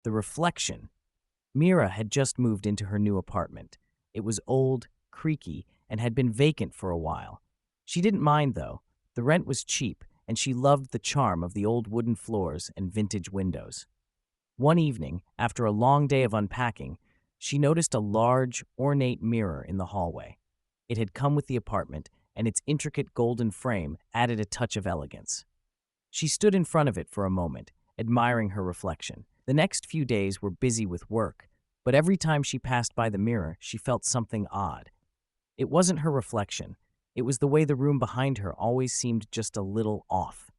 The reflection. Mira had just moved into her new apartment. It was old, creaky, and had been vacant for a while. She didn't mind, though. The rent was cheap, and she loved the charm of the old wooden floors and vintage windows. One evening, after a long day of unpacking, she noticed a large, ornate mirror in the hallway. It had come with the apartment, and its intricate golden frame added a touch of elegance. She stood in front of it for a moment, admiring her reflection. The next few days were busy with work, but every time she passed by the mirror, she felt something odd. It wasn't her reflection. It was the way the room behind her always seemed just a little off.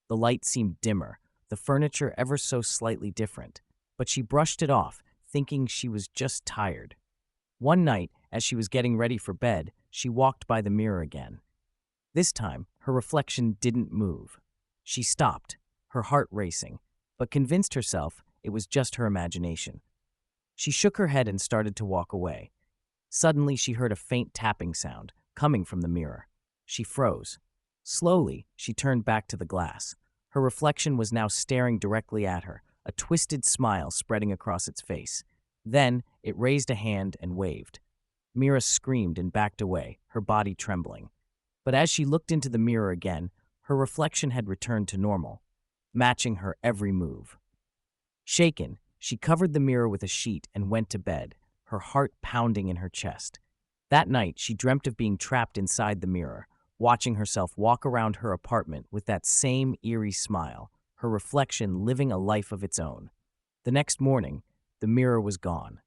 The light seemed dimmer, the furniture ever so slightly different, but she brushed it off, thinking she was just tired. One night, as she was getting ready for bed, she walked by the mirror again. This time, her reflection didn't move. She stopped, her heart racing, but convinced herself it was just her imagination. She shook her head and started to walk away. Suddenly, she heard a faint tapping sound coming from the mirror. She froze. Slowly, she turned back to the glass. Her reflection was now staring directly at her, a twisted smile spreading across its face. Then, it raised a hand and waved. Mira screamed and backed away, her body trembling. But as she looked into the mirror again, her reflection had returned to normal, matching her every move. Shaken, she covered the mirror with a sheet and went to bed, her heart pounding in her chest. That night, she dreamt of being trapped inside the mirror, watching herself walk around her apartment with that same eerie smile, her reflection living a life of its own. The next morning, the mirror was gone.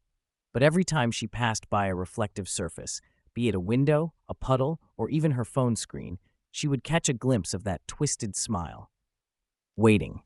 But every time she passed by a reflective surface, be it a window, a puddle, or even her phone screen, she would catch a glimpse of that twisted smile. Waiting.